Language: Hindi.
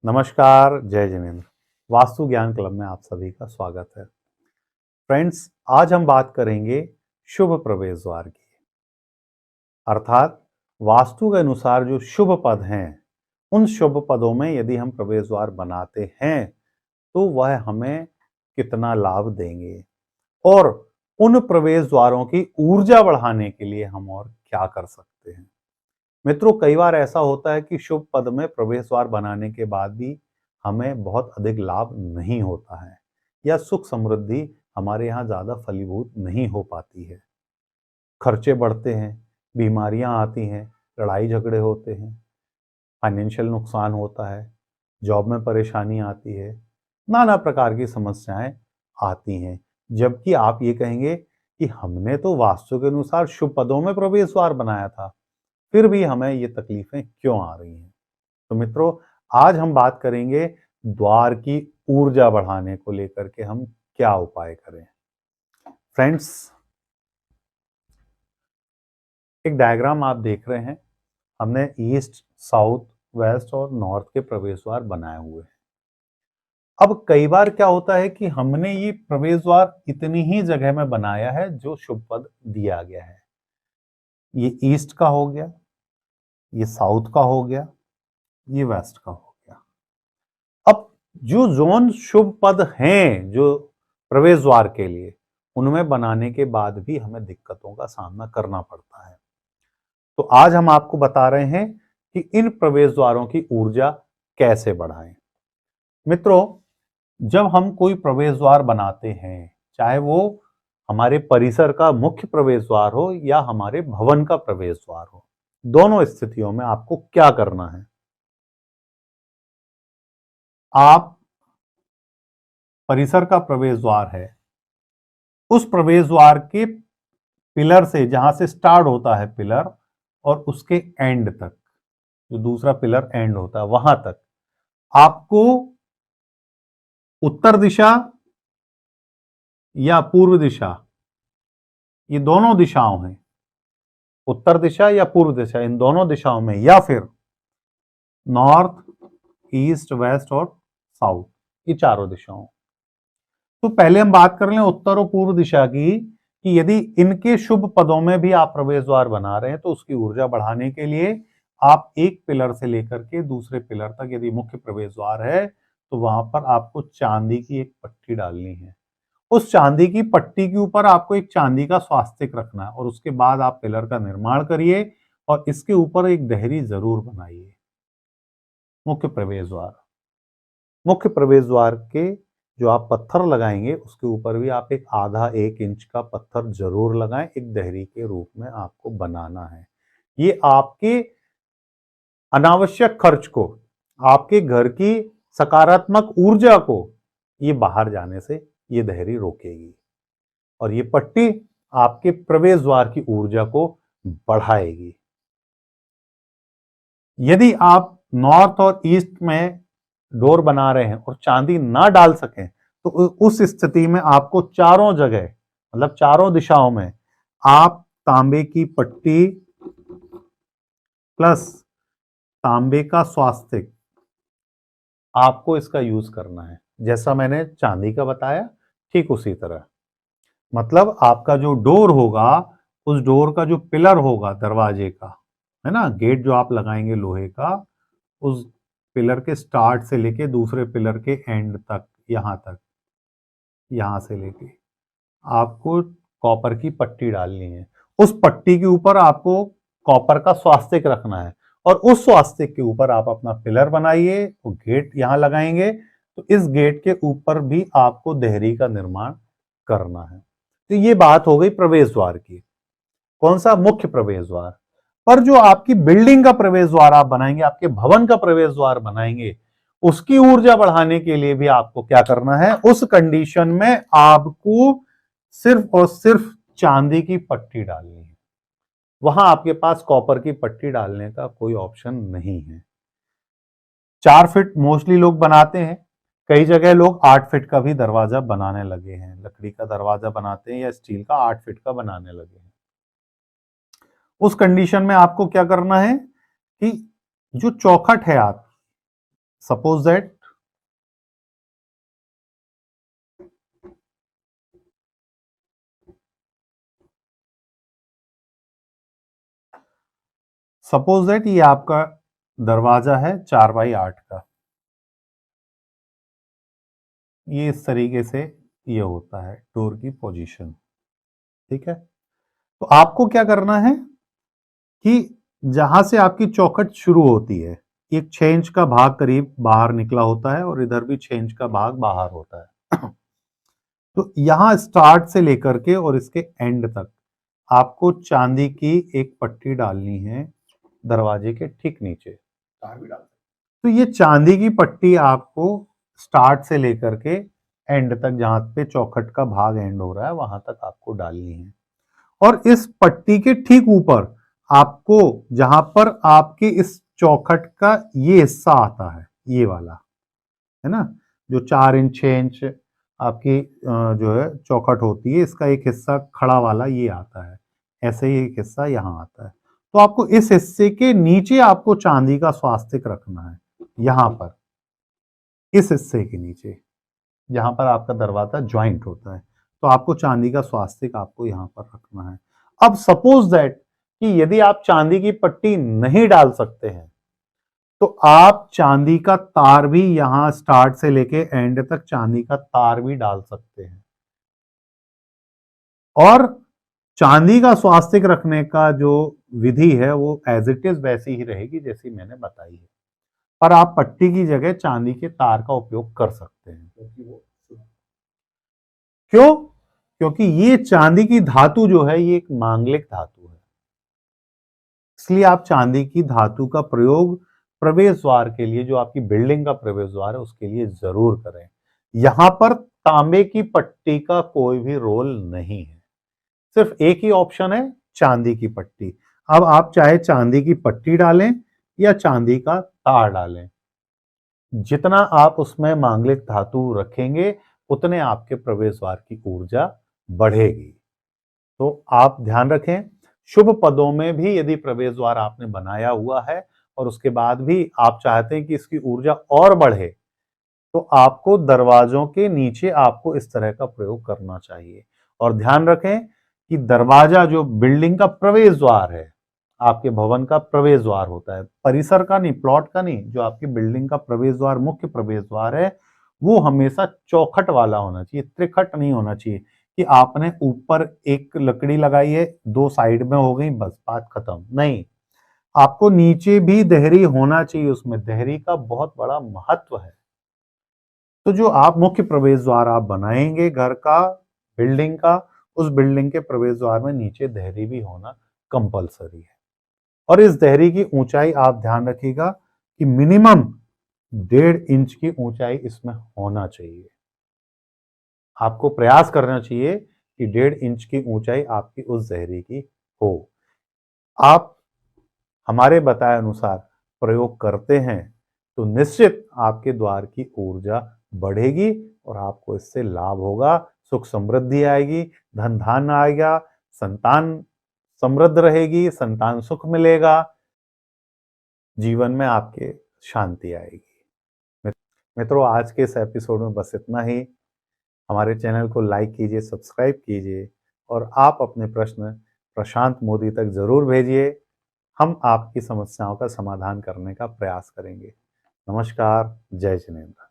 नमस्कार, जय जिनेन्द्र। वास्तु ज्ञान क्लब में आप सभी का स्वागत है। फ्रेंड्स, आज हम बात करेंगे शुभ प्रवेश द्वार की, अर्थात वास्तु के अनुसार जो शुभ पद हैं, उन शुभ पदों में यदि हम प्रवेश द्वार बनाते हैं तो वह हमें कितना लाभ देंगे और उन प्रवेश द्वारों की ऊर्जा बढ़ाने के लिए हम और क्या कर सकते हैं। मित्रों, कई बार ऐसा होता है कि शुभ पद में प्रवेश द्वार बनाने के बाद भी हमें बहुत अधिक लाभ नहीं होता है या सुख समृद्धि हमारे यहाँ ज्यादा फलीभूत नहीं हो पाती है। खर्चे बढ़ते हैं, बीमारियां आती हैं, लड़ाई झगड़े होते हैं, फाइनेंशियल नुकसान होता है, जॉब में परेशानी आती है, नाना प्रकार की समस्याएं आती हैं। जबकि आप ये कहेंगे कि हमने तो वास्तु के अनुसार शुभ पदों में प्रवेश द्वार बनाया था, फिर भी हमें ये तकलीफें क्यों आ रही हैं। तो मित्रों, आज हम बात करेंगे द्वार की ऊर्जा बढ़ाने को लेकर के हम क्या उपाय करें। फ्रेंड्स, एक डायग्राम आप देख रहे हैं। हमने ईस्ट, साउथ, वेस्ट और नॉर्थ के प्रवेश द्वार बनाए हुए हैं। अब कई बार क्या होता है कि हमने ये प्रवेश द्वार इतनी ही जगह में बनाया है जो शुभ पद दिया गया है। ये ईस्ट का हो गया, ये साउथ का हो गया, ये वेस्ट का हो गया। अब जो जोन शुभ पद हैं जो प्रवेश द्वार के लिए, उनमें बनाने के बाद भी हमें दिक्कतों का सामना करना पड़ता है। तो आज हम आपको बता रहे हैं कि इन प्रवेश द्वारों की ऊर्जा कैसे बढ़ाएं। मित्रों, जब हम कोई प्रवेश द्वार बनाते हैं, चाहे वो हमारे परिसर का मुख्य प्रवेश द्वार हो या हमारे भवन का प्रवेश द्वार हो, दोनों स्थितियों में आपको क्या करना है। आप परिसर का प्रवेश द्वार है, उस प्रवेश द्वार के पिलर से, जहां से स्टार्ट होता है पिलर और उसके एंड तक, जो दूसरा पिलर एंड होता है वहां तक, आपको उत्तर दिशा या पूर्व दिशा, ये दोनों दिशाओं हैं, उत्तर दिशा या पूर्व दिशा, इन दोनों दिशाओं में, या फिर नॉर्थ, ईस्ट, वेस्ट और साउथ, ये चारों दिशाओं। तो पहले हम बात कर लें उत्तर और पूर्व दिशा की, कि यदि इनके शुभ पदों में भी आप प्रवेश द्वार बना रहे हैं तो उसकी ऊर्जा बढ़ाने के लिए आप एक पिलर से लेकर के दूसरे पिलर तक, यदि मुख्य प्रवेश द्वार है तो वहां पर आपको चांदी की एक पट्टी डालनी है। उस चांदी की पट्टी के ऊपर आपको एक चांदी का स्वास्तिक रखना है और उसके बाद आप पिलर का निर्माण करिए और इसके ऊपर एक देहरी जरूर बनाइए। मुख्य प्रवेश द्वार, मुख्य प्रवेश द्वार के जो आप पत्थर लगाएंगे उसके ऊपर भी आप एक आधा 1 इंच का पत्थर जरूर लगाएं, एक देहरी के रूप में आपको बनाना है। ये आपके अनावश्यक खर्च को, आपके घर की सकारात्मक ऊर्जा को ये बाहर जाने से ये देहरी रोकेगी और ये पट्टी आपके प्रवेश द्वार की ऊर्जा को बढ़ाएगी। यदि आप नॉर्थ और ईस्ट में डोर बना रहे हैं और चांदी ना डाल सकें तो उस स्थिति में आपको चारों जगह, मतलब चारों दिशाओं में, आप तांबे की पट्टी प्लस तांबे का स्वास्तिक, आपको इसका यूज करना है। जैसा मैंने चांदी का बताया ठीक उसी तरह, मतलब आपका जो डोर होगा, उस डोर का जो पिलर होगा दरवाजे का, है ना, गेट जो आप लगाएंगे लोहे का, उस पिलर के स्टार्ट से लेके दूसरे पिलर के एंड तक, यहां तक, यहां से लेके आपको कॉपर की पट्टी डालनी है। उस पट्टी के ऊपर आपको कॉपर का स्वास्तिक रखना है और उस स्वास्तिक के ऊपर आप अपना पिलर बनाइए, तो गेट यहां लगाएंगे, तो इस गेट के ऊपर भी आपको देहरी का निर्माण करना है। तो ये बात हो गई प्रवेश द्वार की। कौन सा? मुख्य प्रवेश द्वार। पर जो आपकी बिल्डिंग का प्रवेश द्वार आप बनाएंगे, आपके भवन का प्रवेश द्वार बनाएंगे, उसकी ऊर्जा बढ़ाने के लिए भी आपको क्या करना है? उस कंडीशन में आपको सिर्फ और सिर्फ चांदी की पट्टी डालनी है। वहां आपके पास कॉपर की पट्टी डालने का कोई ऑप्शन नहीं है। 4 फीट मोस्टली लोग बनाते हैं, कई जगह लोग 8 फीट का भी दरवाजा बनाने लगे हैं, लकड़ी का दरवाजा बनाते हैं या स्टील का 8 फीट का बनाने लगे हैं। उस कंडीशन में आपको क्या करना है कि जो चौखट है, आप सपोज दैट ये आपका दरवाजा है 4x8 का। ये इस तरीके से ये होता है डोर की पोजीशन, ठीक है। तो आपको क्या करना है कि जहां से आपकी चौखट शुरू होती है, एक 6 इंच का भाग करीब बाहर निकला होता है और इधर भी 6 इंच का भाग बाहर होता है। तो यहां स्टार्ट से लेकर के और इसके एंड तक आपको चांदी की एक पट्टी डालनी है दरवाजे के ठीक नीचे। तार भी डाल, तो ये चांदी की पट्टी आपको स्टार्ट से लेकर के एंड तक, जहां पे चौखट का भाग एंड हो रहा है वहां तक आपको डालनी है। और इस पट्टी के ठीक ऊपर आपको, जहां पर आपकी इस चौखट का ये हिस्सा आता है, ये वाला है ना, जो 4 इंच 6 इंच आपकी जो है चौखट होती है, इसका एक हिस्सा खड़ा वाला ये आता है, ऐसे ही एक हिस्सा यहाँ आता है। तो आपको इस हिस्से के नीचे आपको चांदी का स्वास्तिक रखना है, यहां पर इस हिस्से के नीचे जहां पर आपका दरवाजा ज्वाइंट होता है, तो आपको चांदी का स्वास्तिक आपको यहां पर रखना है। अब सपोज दैट कि यदि आप चांदी की पट्टी नहीं डाल सकते हैं, तो आप चांदी का तार भी यहां स्टार्ट से लेके एंड तक चांदी का तार भी डाल सकते हैं। और चांदी का स्वास्तिक रखने का जो विधि है वो एज इट इज वैसी ही रहेगी जैसी मैंने बताई है, पर आप पट्टी की जगह चांदी के तार का उपयोग कर सकते हैं। क्यों? क्योंकि ये चांदी की धातु जो है ये एक मांगलिक धातु है, इसलिए आप चांदी की धातु का प्रयोग प्रवेश द्वार के लिए, जो आपकी बिल्डिंग का प्रवेश द्वार है उसके लिए जरूर करें। यहां पर तांबे की पट्टी का कोई भी रोल नहीं है, सिर्फ एक ही ऑप्शन है, चांदी की पट्टी। अब आप चाहे चांदी की पट्टी डालें या चांदी का तार डालें, जितना आप उसमें मांगलिक धातु रखेंगे उतने आपके प्रवेश द्वार की ऊर्जा बढ़ेगी। तो आप ध्यान रखें, शुभ पदों में भी यदि प्रवेश द्वार आपने बनाया हुआ है और उसके बाद भी आप चाहते हैं कि इसकी ऊर्जा और बढ़े, तो आपको दरवाजों के नीचे आपको इस तरह का प्रयोग करना चाहिए। और ध्यान रखें कि दरवाजा जो बिल्डिंग का प्रवेश द्वार है, आपके भवन का प्रवेश द्वार होता है, परिसर का नहीं, प्लॉट का नहीं, जो आपकी बिल्डिंग का प्रवेश द्वार, मुख्य प्रवेश द्वार है, वो हमेशा चौखट वाला होना चाहिए, त्रिखट नहीं होना चाहिए कि आपने ऊपर एक लकड़ी लगाई है, 2 साइड में हो गई, बस बात खत्म। नहीं, आपको नीचे भी देहरी होना चाहिए, उसमें देहरी का बहुत बड़ा महत्व है। तो जो आप मुख्य प्रवेश द्वार आप बनाएंगे घर का, बिल्डिंग का, उस बिल्डिंग के प्रवेश द्वार में नीचे देहरी भी होना कंपलसरी है। और इस देहरी की ऊंचाई आप ध्यान रखिएगा कि मिनिमम 1.5 इंच की ऊंचाई इसमें होना चाहिए। आपको प्रयास करना चाहिए कि 1.5 इंच की ऊंचाई आपकी उस देहरी की हो। आप हमारे बताए अनुसार प्रयोग करते हैं तो निश्चित आपके द्वार की ऊर्जा बढ़ेगी और आपको इससे लाभ होगा, सुख समृद्धि आएगी, धन धान्य आएगा, संतान समृद्ध रहेगी, संतान सुख मिलेगा, जीवन में आपके शांति आएगी। मित्रों, आज के इस एपिसोड में बस इतना ही। हमारे चैनल को लाइक कीजिए, सब्सक्राइब कीजिए और आप अपने प्रश्न प्रशांत मोदी तक जरूर भेजिए। हम आपकी समस्याओं का समाधान करने का प्रयास करेंगे। नमस्कार, जय जिनेंद्र।